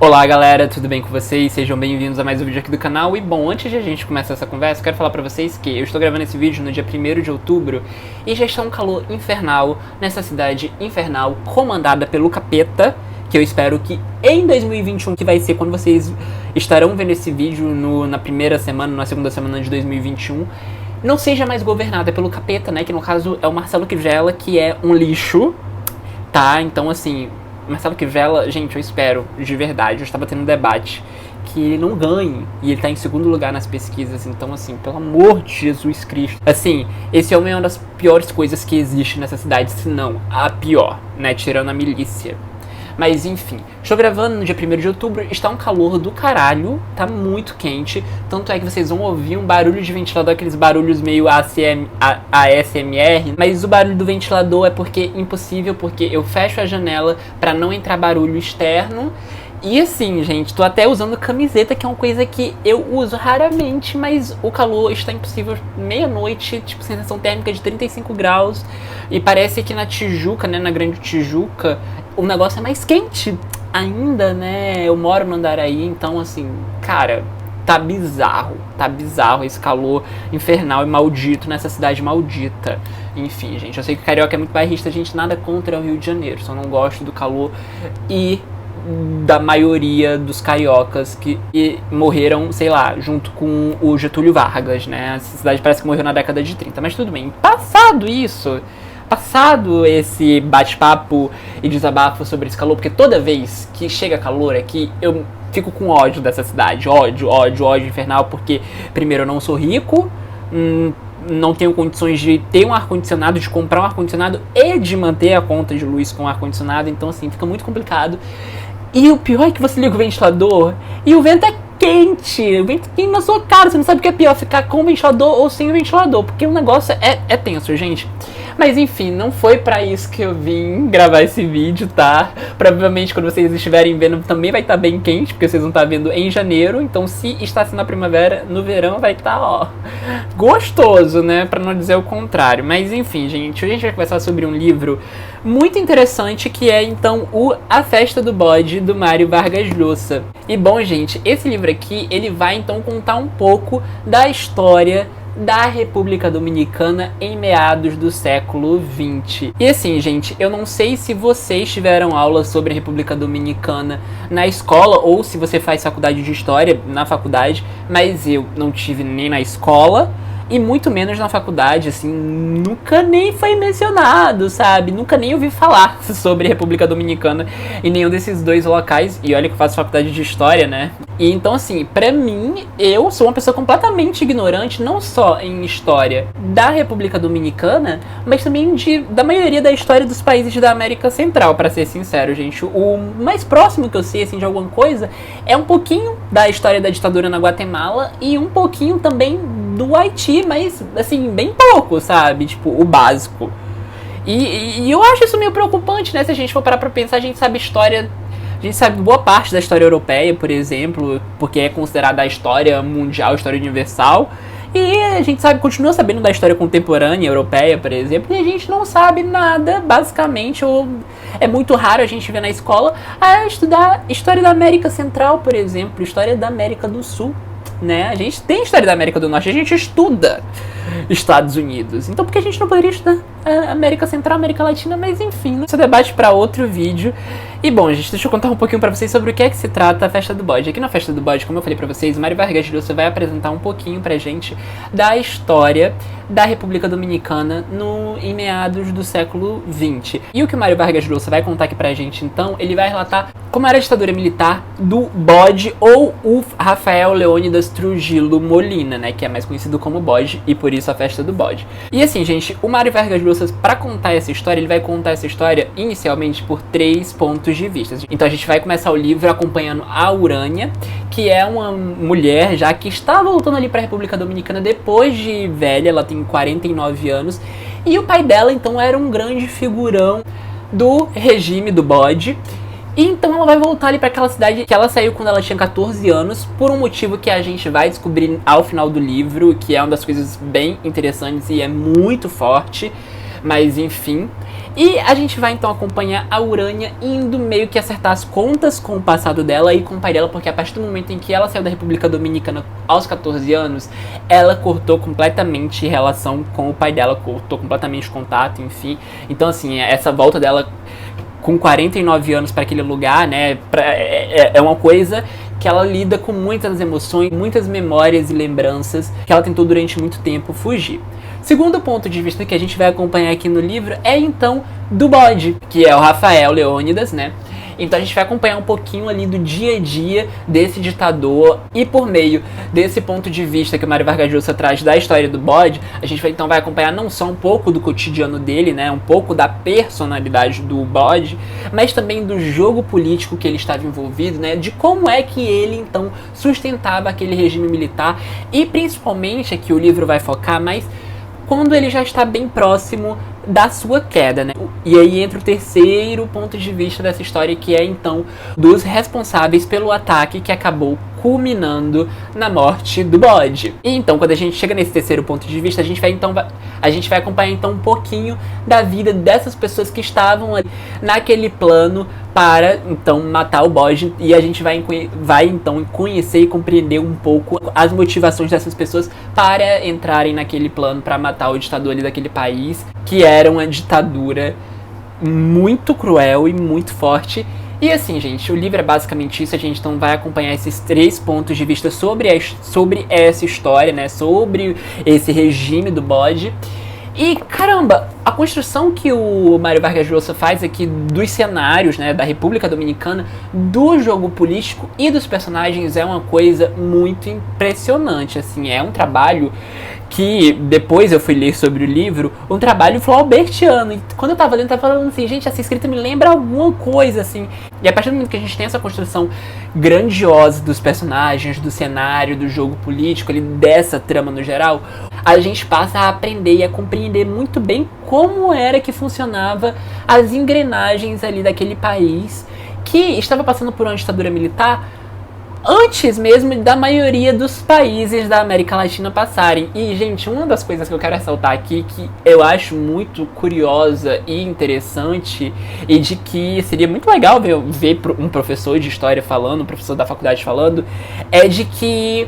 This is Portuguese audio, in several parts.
Olá galera, tudo bem com vocês? Sejam bem-vindos a mais um vídeo aqui do canal. E bom, antes de a gente começar essa conversa, eu quero falar pra vocês que eu estou gravando esse vídeo no dia 1º de outubro e já está um calor infernal nessa cidade infernal comandada pelo capeta, que eu espero que em 2021, que vai ser quando vocês estarão vendo esse vídeo na primeira semana, na segunda semana de 2021, não seja mais governada pelo capeta, né, que no caso é o Marcelo Crivella, que é um lixo, tá? Então assim, Marcelo Crivella, gente, eu espero, de verdade, eu estava tendo um debate, que ele não ganhe, e ele tá em segundo lugar nas pesquisas, então assim, pelo amor de Jesus Cristo. Assim, esse homem é uma das piores coisas que existe nessa cidade, se não a pior, né, tirando a milícia. Mas enfim, estou gravando no dia 1º de outubro, está um calor do caralho, tá muito quente, tanto é que vocês vão ouvir um barulho de ventilador, aqueles barulhos meio ASMR, mas o barulho do ventilador é porque impossível, porque eu fecho a janela pra não entrar barulho externo. E assim, gente, tô até usando camiseta, que é uma coisa que eu uso raramente, mas o calor está impossível. Meia-noite, tipo, sensação térmica de 35 graus. E parece que na Tijuca, né, na Grande Tijuca, o negócio é mais quente ainda, né? Eu moro no Andaraí, então assim, cara, tá bizarro esse calor infernal e maldito nessa cidade maldita. Enfim, gente, eu sei que o carioca é muito bairrista, gente, nada contra o Rio de Janeiro, só não gosto do calor e da maioria dos cariocas que morreram, sei lá, junto com o Getúlio Vargas, né? A cidade parece que morreu na década de 30, mas tudo bem. Passado esse bate-papo e desabafo sobre esse calor, porque toda vez que chega calor aqui, eu fico com ódio dessa cidade, ódio infernal, porque primeiro eu não sou rico, não tenho condições de ter um ar-condicionado, de comprar um ar-condicionado e de manter a conta de luz com ar-condicionado, então assim, fica muito complicado. E o pior é que você liga o ventilador e o vento é quente, o vento quente na sua cara, você não sabe o que é pior, ficar com o ventilador ou sem o ventilador, porque o negócio é tenso, gente. Mas enfim, não foi pra isso que eu vim gravar esse vídeo, tá? Provavelmente quando vocês estiverem vendo também vai estar bem quente, porque vocês vão estar vendo em janeiro, então se está sendo na primavera, no verão vai estar, ó, gostoso, né? Pra não dizer o contrário. Mas enfim, gente, hoje a gente vai conversar sobre um livro muito interessante, que é então A Festa do Bode, do Mário Vargas Llosa. E bom, gente, esse livro aqui, ele vai então contar um pouco da história da República Dominicana em meados do século XX. E assim, gente, eu não sei se vocês tiveram aula sobre a República Dominicana na escola ou se você faz faculdade de História na faculdade, mas eu não tive nem na escola e muito menos na faculdade, assim, nunca nem foi mencionado, sabe? Nunca nem ouvi falar sobre a República Dominicana em nenhum desses dois locais. E olha que eu faço faculdade de História, né? E então, assim, pra mim, eu sou uma pessoa completamente ignorante, não só em história da República Dominicana, mas também da maioria da história dos países da América Central, pra ser sincero, gente. O mais próximo que eu sei, assim, de alguma coisa é um pouquinho da história da ditadura na Guatemala e um pouquinho também do Haiti, mas, assim, bem pouco, sabe? Tipo, o básico. E eu acho isso meio preocupante, né? Se a gente for parar pra pensar, a gente sabe história... A gente sabe boa parte da história europeia, por exemplo, porque é considerada a história mundial, a história universal. E a gente continua sabendo da história contemporânea europeia, por exemplo, e a gente não sabe nada, basicamente, ou é muito raro a gente ver na escola estudar história da América Central, por exemplo, história da América do Sul, né? A gente tem história da América do Norte, a gente estuda Estados Unidos, então por que a gente não poderia estudar a América Central, América Latina? Mas enfim, esse é debate para outro vídeo. E bom, gente, deixa eu contar um pouquinho pra vocês sobre o que é que se trata a Festa do Bode. Aqui na Festa do Bode, como eu falei pra vocês, o Mário Vargas Llosa vai apresentar um pouquinho pra gente da história da República Dominicana em meados do século XX. E o que o Mário Vargas Llosa vai contar aqui pra gente, então, ele vai relatar como era a ditadura militar do Bode, ou o Rafael Leônidas Trujillo Molina, né, que é mais conhecido como Bode, e por isso a Festa do Bode. E assim, gente, o Mário Vargas Llosa, pra contar essa história, ele vai contar essa história inicialmente por 3 pontos de vista. Então a gente vai começar o livro acompanhando a Urânia, que é uma mulher já que está voltando ali para a República Dominicana depois de velha, ela tem 49 anos, e o pai dela então era um grande figurão do regime do Bode. E então ela vai voltar ali para aquela cidade que ela saiu quando ela tinha 14 anos, por um motivo que a gente vai descobrir ao final do livro, que é uma das coisas bem interessantes e é muito forte, mas enfim. E a gente vai então acompanhar a Urânia indo meio que acertar as contas com o passado dela e com o pai dela, porque a partir do momento em que ela saiu da República Dominicana aos 14 anos, ela cortou completamente relação com o pai dela, cortou completamente contato, enfim. Então assim, essa volta dela com 49 anos para aquele lugar, né, é uma coisa que ela lida com muitas emoções, muitas memórias e lembranças que ela tentou durante muito tempo fugir. Segundo ponto de vista que a gente vai acompanhar aqui no livro é então do bode, que é o Rafael Leônidas, né? Então a gente vai acompanhar um pouquinho ali do dia a dia desse ditador e por meio desse ponto de vista que o Mário Vargas Llosa traz da história do bode, a gente vai acompanhar não só um pouco do cotidiano dele, né, um pouco da personalidade do bode, mas também do jogo político que ele estava envolvido, né, de como é que ele então sustentava aquele regime militar e principalmente aqui o livro vai focar mais quando ele já está bem próximo da sua queda, né? E aí entra o terceiro ponto de vista dessa história, que é então dos responsáveis pelo ataque que acabou culminando na morte do bode. E então, quando a gente chega nesse terceiro ponto de vista, a gente vai acompanhar então um pouquinho da vida dessas pessoas que estavam ali naquele plano para então matar o bode, e a gente vai então conhecer e compreender um pouco as motivações dessas pessoas para entrarem naquele plano para matar o ditador ali daquele país, que era uma ditadura muito cruel e muito forte. E assim, gente, o livro é basicamente isso. A gente então vai acompanhar esses três pontos de vista sobre essa história, né, sobre esse regime do bode. E, caramba, a construção que o Mário Vargas Llosa faz aqui dos cenários, né, da República Dominicana, do jogo político e dos personagens é uma coisa muito impressionante, assim, é um trabalho que depois eu fui ler sobre o livro, um trabalho flaubertiano. E quando eu tava lendo, eu tava falando assim, gente, essa escrita me lembra alguma coisa, assim. E a partir do momento que a gente tem essa construção grandiosa dos personagens, do cenário, do jogo político, ali, dessa trama no geral, a gente passa a aprender e a compreender muito bem como era que funcionava as engrenagens ali daquele país que estava passando por uma ditadura militar antes mesmo da maioria dos países da América Latina passarem. E, gente, uma das coisas que eu quero ressaltar aqui, que eu acho muito curiosa e interessante, e de que seria muito legal ver um professor de história falando, um professor da faculdade falando, é de que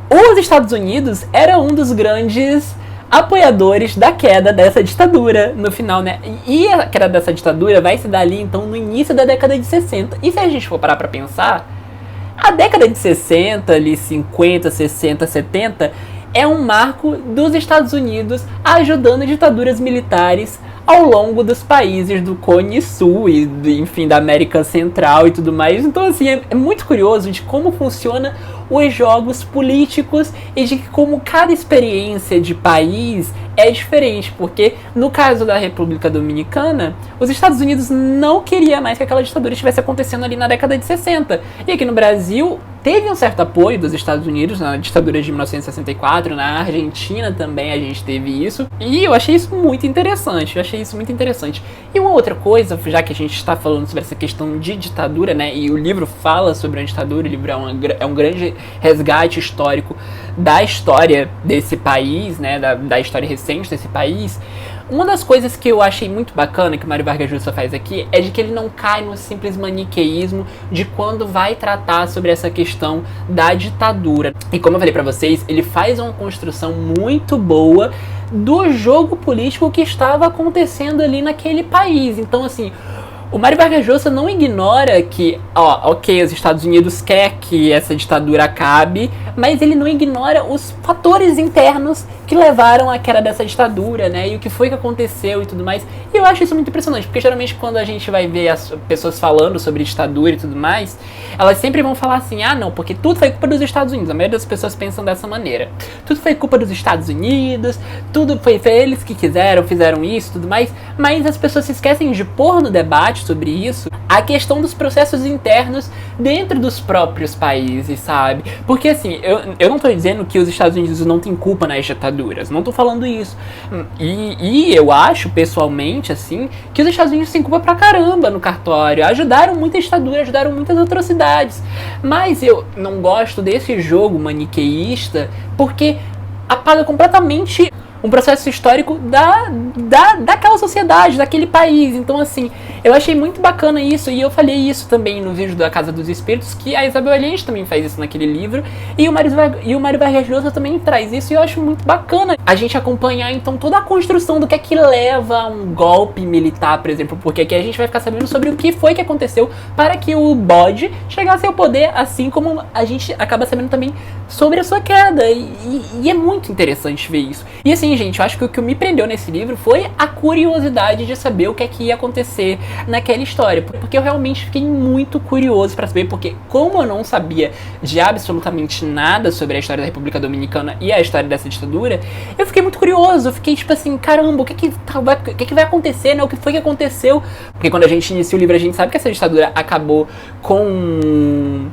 os Estados Unidos era um dos grandes apoiadores da queda dessa ditadura no final, né? E a queda dessa ditadura vai se dar ali, então, no início da década de 60. E se a gente for parar pra pensar, a década de 60, ali 50, 60, 70, é um marco dos Estados Unidos ajudando ditaduras militares ao longo dos países do Cone Sul e, enfim, da América Central e tudo mais. Então, assim, é muito curioso de como funciona os jogos políticos e de como cada experiência de país é diferente, porque no caso da República Dominicana, os Estados Unidos não queria mais que aquela ditadura estivesse acontecendo ali na década de 60. E aqui no Brasil teve um certo apoio dos Estados Unidos na ditadura de 1964, na Argentina também a gente teve isso, e eu achei isso muito interessante, E uma outra coisa, já que a gente está falando sobre essa questão de ditadura, né, e o livro fala sobre a ditadura, o livro é um grande resgate histórico da história desse país, né, da história recente desse país. Uma das coisas que eu achei muito bacana que o Mário Vargas Llosa faz aqui é de que ele não cai no simples maniqueísmo de quando vai tratar sobre essa questão da ditadura. E como eu falei pra vocês, ele faz uma construção muito boa do jogo político que estava acontecendo ali naquele país. Então, assim, o Mário Vargas Llosa não ignora que, ok, os Estados Unidos quer que essa ditadura acabe, mas ele não ignora os fatores internos que levaram à queda dessa ditadura, né, e o que foi que aconteceu e tudo mais. E eu acho isso muito impressionante, porque geralmente quando a gente vai ver as pessoas falando sobre ditadura e tudo mais, elas sempre vão falar assim, não, porque tudo foi culpa dos Estados Unidos. A maioria das pessoas pensam dessa maneira. Tudo foi culpa dos Estados Unidos, tudo foi eles que fizeram isso e tudo mais, mas as pessoas se esquecem de pôr no debate sobre isso a questão dos processos internos dentro dos próprios países, sabe? Porque assim, eu não tô dizendo que os Estados Unidos não têm culpa nas ditaduras, não tô falando isso. E eu acho, pessoalmente, assim, que os Estados Unidos têm culpa pra caramba no cartório. Ajudaram muita ditadura, ajudaram muitas atrocidades. Mas eu não gosto desse jogo maniqueísta porque apaga completamente um processo histórico daquela sociedade, daquele país. Então, assim, eu achei muito bacana isso, e eu falei isso também no vídeo da Casa dos Espíritos, que a Isabel Allende também faz isso naquele livro, e o Mário Vargas Llosa também traz isso, e eu acho muito bacana a gente acompanhar, então, toda a construção do que é que leva a um golpe militar, por exemplo, porque aqui a gente vai ficar sabendo sobre o que foi que aconteceu para que o bode chegasse ao poder, assim como a gente acaba sabendo também sobre a sua queda, e é muito interessante ver isso. E assim, gente, eu acho que o que me prendeu nesse livro foi a curiosidade de saber o que é que ia acontecer naquela história, porque eu realmente fiquei muito curioso para saber, porque como eu não sabia de absolutamente nada sobre a história da República Dominicana e a história dessa ditadura, eu fiquei muito curioso, eu fiquei tipo assim, caramba, o que que vai acontecer, né? O que foi que aconteceu? Porque quando a gente inicia o livro, a gente sabe que essa ditadura acabou com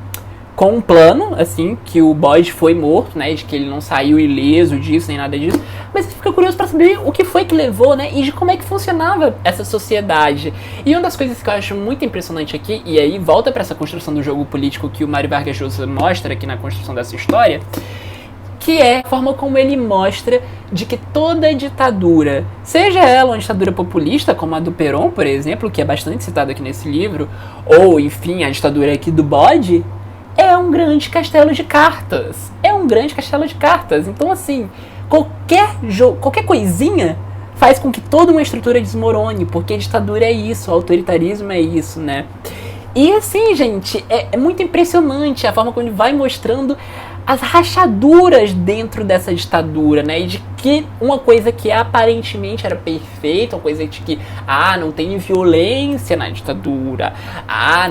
um plano, assim, que o bode foi morto, né, de que ele não saiu ileso disso, nem nada disso, mas você fica curioso pra saber o que foi que levou, né, e de como é que funcionava essa sociedade. E uma das coisas que eu acho muito impressionante aqui, e aí volta pra essa construção do jogo político que o Mário Vargas Llosa mostra aqui na construção dessa história, que é a forma como ele mostra de que toda ditadura, seja ela uma ditadura populista, como a do Perón, por exemplo, que é bastante citado aqui nesse livro, ou, enfim, a ditadura aqui do bode, é um grande castelo de cartas. É um grande castelo de cartas. Então, assim, qualquer coisinha faz com que toda uma estrutura desmorone, porque a ditadura é isso, o autoritarismo é isso, né? E assim, gente, é muito impressionante a forma como ele vai mostrando as rachaduras dentro dessa ditadura, né? E de que uma coisa que aparentemente era perfeita, uma coisa de que, não tem violência na ditadura,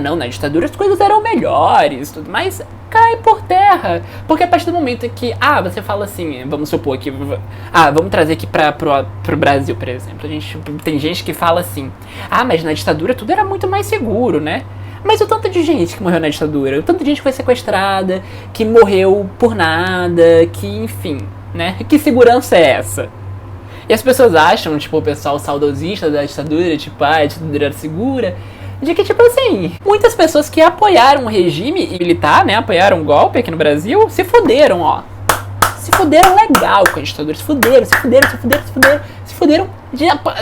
não, na ditadura as coisas eram melhores, tudo mais, cai por terra. Porque a partir do momento que, você fala assim, vamos supor que, vamos trazer aqui pro Brasil, por exemplo, tem gente que fala assim, mas na ditadura tudo era muito mais seguro, né? Mas o tanto de gente que morreu na ditadura, o tanto de gente que foi sequestrada, que morreu por nada, que enfim, né? Que segurança é essa? E as pessoas acham, tipo, o pessoal saudosista da ditadura, tipo, a ditadura era segura, de que, tipo assim, muitas pessoas que apoiaram o regime militar, né, apoiaram o golpe aqui no Brasil, se fuderam, ó. Se fuderam legal com a ditadura, se fuderam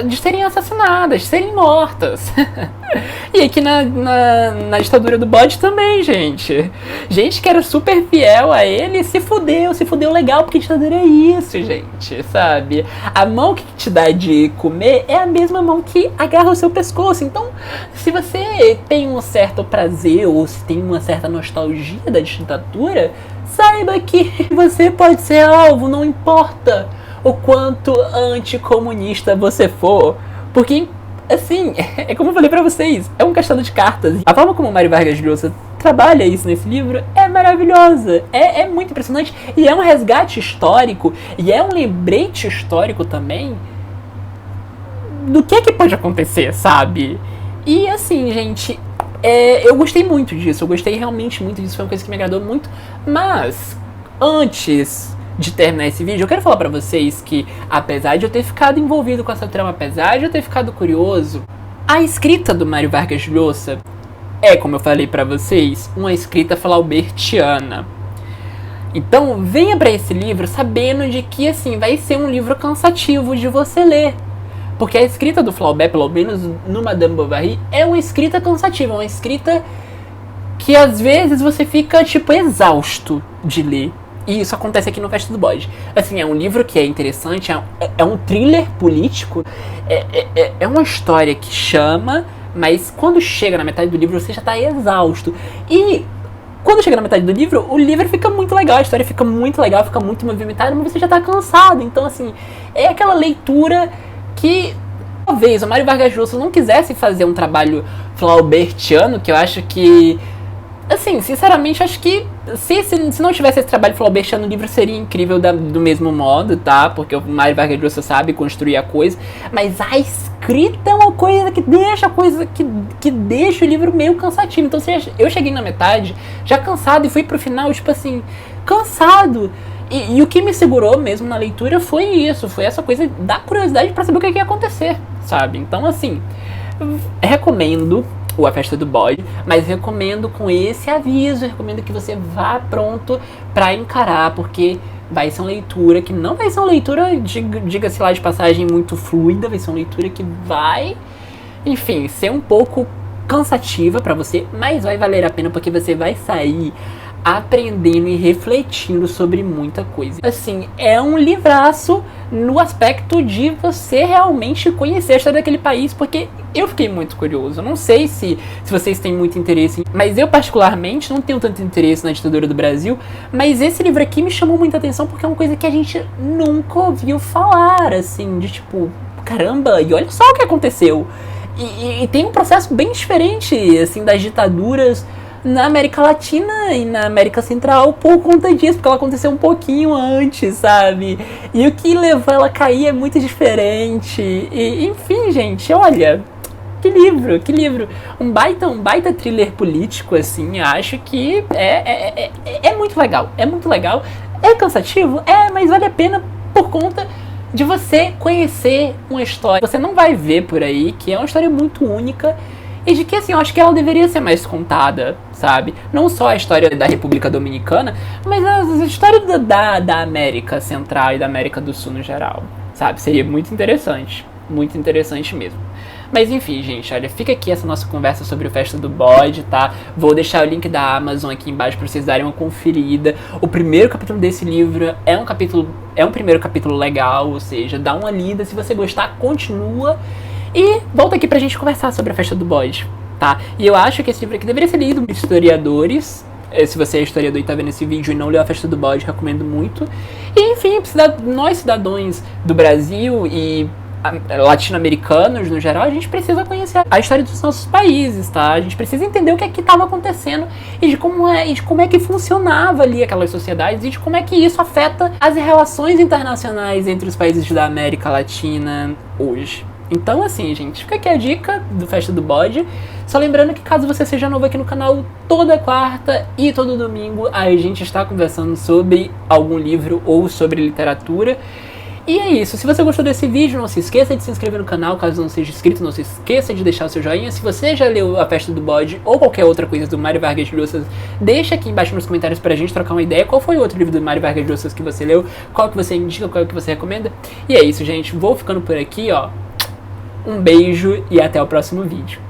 de serem assassinadas, de serem mortas. E aqui na ditadura do bode também, gente. Gente que era super fiel a ele se fudeu legal, porque ditadura é isso, gente, sabe? A mão que te dá de comer é a mesma mão que agarra o seu pescoço. Então, se você tem um certo prazer ou se tem uma certa nostalgia da ditadura, saiba que você pode ser alvo, não importa o quanto anticomunista você for, porque, assim, é como eu falei pra vocês, é um castelo de cartas. A forma como o Mário Vargas Llosa trabalha isso nesse livro é maravilhosa, é muito impressionante, e é um resgate histórico, e é um lembrete histórico também do que é que pode acontecer, sabe? E assim, gente, eu gostei muito disso, eu gostei realmente muito disso, foi uma coisa que me agradou muito, mas antes de terminar esse vídeo, eu quero falar pra vocês que, apesar de eu ter ficado envolvido com essa trama, apesar de eu ter ficado curioso, a escrita do Mário Vargas Llosa é, como eu falei pra vocês, uma escrita flaubertiana. Então, venha pra esse livro sabendo de que, assim, vai ser um livro cansativo de você ler. Porque a escrita do Flaubert, pelo menos no Madame Bovary, é uma escrita cansativa, uma escrita que às vezes você fica, tipo, exausto de ler. E isso acontece aqui no Festa do Bode. Assim, é um livro que é interessante, é um thriller político, é uma história que chama, mas quando chega na metade do livro você já tá exausto. E quando chega na metade do livro, o livro fica muito legal, a história fica muito legal, fica muito movimentada, mas você já tá cansado. Então, assim, é aquela leitura que talvez o Mário Vargas Llosa não quisesse fazer um trabalho flaubertiano, que eu acho que, assim, sinceramente, acho que se não tivesse esse trabalho flaubertiano, o livro seria incrível do mesmo modo, tá? Porque o Mário Vargas Llosa sabe construir a coisa, mas a escrita é uma coisa que deixa que deixa o livro meio cansativo. Então, eu cheguei na metade já cansado e fui pro final, tipo assim, cansado. E o que me segurou mesmo na leitura foi isso, foi essa coisa da curiosidade pra saber o que ia acontecer, sabe? Então, assim, recomendo A Festa do Bode, mas recomendo com esse aviso, recomendo que você vá pronto pra encarar, porque vai ser uma leitura que não vai ser uma leitura, diga-se lá de passagem, muito fluida, vai ser uma leitura que vai, enfim, ser um pouco cansativa pra você, mas vai valer a pena porque você vai sair aprendendo e refletindo sobre muita coisa. Assim, é um livraço no aspecto de você realmente conhecer a história daquele país, porque eu fiquei muito curioso. Eu não sei se vocês têm muito interesse, mas eu particularmente não tenho tanto interesse na ditadura do Brasil, mas esse livro aqui me chamou muita atenção porque é uma coisa que a gente nunca ouviu falar, assim, de tipo, caramba, e olha só o que aconteceu. E tem um processo bem diferente, assim, das ditaduras na América Latina e na América Central por conta disso, porque ela aconteceu um pouquinho antes, sabe? E o que levou ela a cair é muito diferente. E, enfim, gente, olha, que livro. Um baita thriller político, assim, acho que é muito legal, É cansativo? Mas vale a pena por conta de você conhecer uma história. Você não vai ver por aí que é uma história muito única e de que, assim, eu acho que ela deveria ser mais contada, sabe? Não só a história da República Dominicana, mas a história da América Central e da América do Sul no geral, sabe? Seria muito interessante mesmo. Mas enfim, gente, olha, fica aqui essa nossa conversa sobre o Festa do Bode, tá? Vou deixar o link da Amazon aqui embaixo pra vocês darem uma conferida. O primeiro capítulo desse livro é um primeiro capítulo legal, ou seja, dá uma lida, se você gostar, continua. E volta aqui pra gente conversar sobre a Festa do Bode, tá? E eu acho que esse livro aqui deveria ser lido por historiadores. Se você é historiador e tá vendo esse vídeo e não leu a Festa do Bode, recomendo muito. E enfim, nós cidadãos do Brasil e latino-americanos no geral, a gente precisa conhecer a história dos nossos países, tá? A gente precisa entender o que é que estava acontecendo e de como é que funcionava ali aquelas sociedades e de como é que isso afeta as relações internacionais entre os países da América Latina hoje. Então, assim, gente, fica aqui a dica do Festa do Bode. Só lembrando que caso você seja novo aqui no canal, toda quarta e todo domingo a gente está conversando sobre algum livro ou sobre literatura. E é isso, se você gostou desse vídeo, não se esqueça de se inscrever no canal, caso não seja inscrito, não se esqueça de deixar o seu joinha. Se você já leu A Festa do Bode ou qualquer outra coisa do Mário Vargas Llosa, deixa aqui embaixo nos comentários pra gente trocar uma ideia. Qual foi o outro livro do Mário Vargas Llosa que você leu, qual que você indica, qual que você recomenda. E é isso, gente, vou ficando por aqui, ó. Um beijo e até o próximo vídeo.